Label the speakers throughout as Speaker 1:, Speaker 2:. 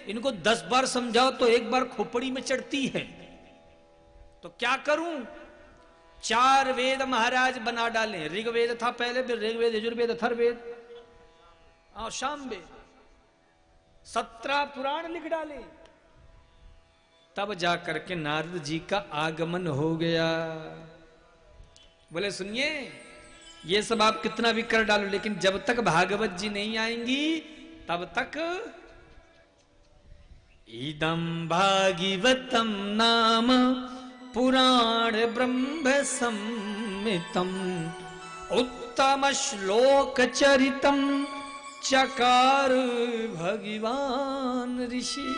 Speaker 1: इनको 10 बार समझाओ तो एक बार खोपड़ी में चढ़ती है। तो क्या करूं? 4 वेद महाराज बना डाले। ऋग्वेद था पहले, फिर ऋग्वेद, यजुर्वेद, अथर्ववेद, सामवेद, 17 पुराण लिख डाले। तब जाकर के नारद जी का आगमन हो गया। बोले सुनिए, ये सब आप कितना भी कर डालो, लेकिन जब तक भागवत जी नहीं आएंगी तब तक इदं भागवतम नाम पुराण ब्रह्म संहितम उत्तम श्लोक चरितम चकार भगवान ऋषि।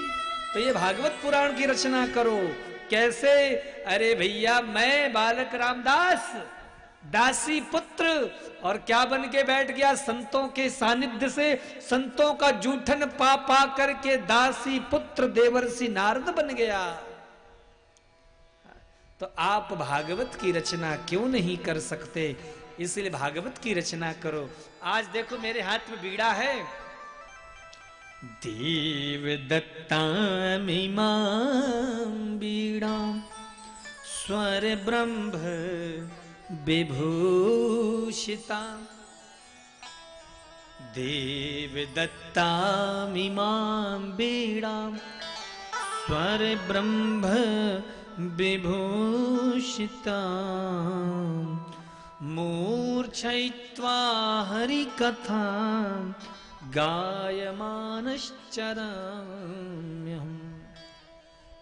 Speaker 1: तो ये भागवत पुराण की रचना करो। कैसे? अरे भैया, मैं बालक रामदास दासी पुत्र, और क्या बन के बैठ गया? संतों के सानिध्य से संतों का जूठन पा पा करके दासी पुत्र देवर्षि नारद बन गया। तो आप भागवत की रचना क्यों नहीं कर सकते? इसलिए भागवत की रचना करो। आज देखो मेरे हाथ में बीड़ा है। देव दत्तामिमां बीड़ां स्वर ब्रह्म विभूषिता। देव दत्तामिमां बीड़ां स्वर ब्रह्म विभूषिता। मूर्छयित्वा हरिकथा गायमानश्चराम्यहम्।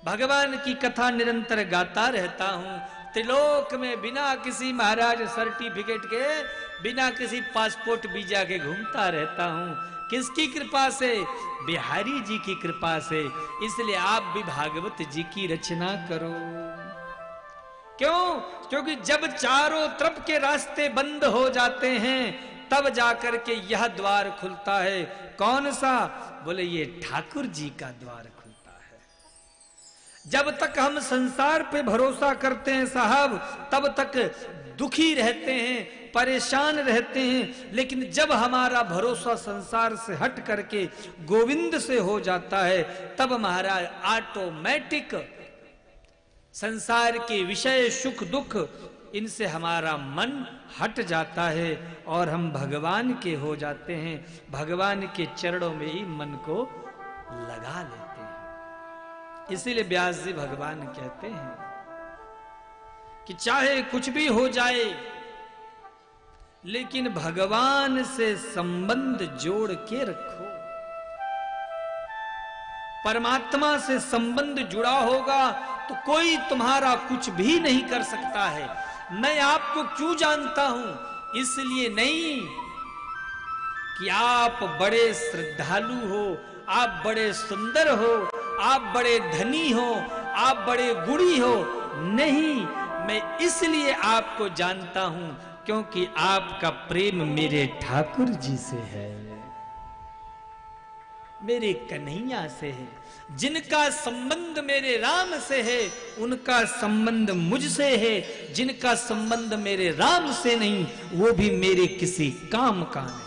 Speaker 1: भगवान की कथा निरंतर गाता रहता हूं। त्रिलोक में बिना किसी महाराज सर्टिफिकेट के, बिना किसी पासपोर्ट वीजा के घूमता रहता हूं। किसकी कृपा से? बिहारी जी की कृपा से। इसलिए आप भी भागवत जी की रचना करो। क्यों? क्योंकि जब चारों तरफ के रास्ते बंद हो जाते हैं तब जाकर के यह द्वार खुलता है। कौन सा? बोले ये ठाकुर जी का द्वार खुलता है। जब तक हम संसार पे भरोसा करते हैं साहब, तब तक दुखी रहते हैं, परेशान रहते हैं। लेकिन जब हमारा भरोसा संसार से हट करके गोविंद से हो जाता है, तब महाराज ऑटोमेटिक संसार के विषय सुख दुख इनसे हमारा मन हट जाता है और हम भगवान के हो जाते हैं। भगवान के चरणों में ही मन को लगा लेते हैं। इसीलिए व्यास जी भगवान कहते हैं कि चाहे कुछ भी हो जाए, लेकिन भगवान से संबंध जोड़ के रखो। परमात्मा से संबंध जुड़ा होगा तो कोई तुम्हारा कुछ भी नहीं कर सकता है। मैं आपको क्यों जानता हूं? इसलिए नहीं कि आप बड़े श्रद्धालु हो, आप बड़े सुंदर हो, आप बड़े धनी हो, आप बड़े गुणी हो। नहीं, मैं इसलिए आपको जानता हूं क्योंकि आपका प्रेम मेरे ठाकुर जी से है, मेरे कन्हैया से है। जिनका संबंध मेरे राम से है, उनका संबंध मुझसे है। जिनका संबंध मेरे राम से नहीं, वो भी मेरे किसी काम का नहीं।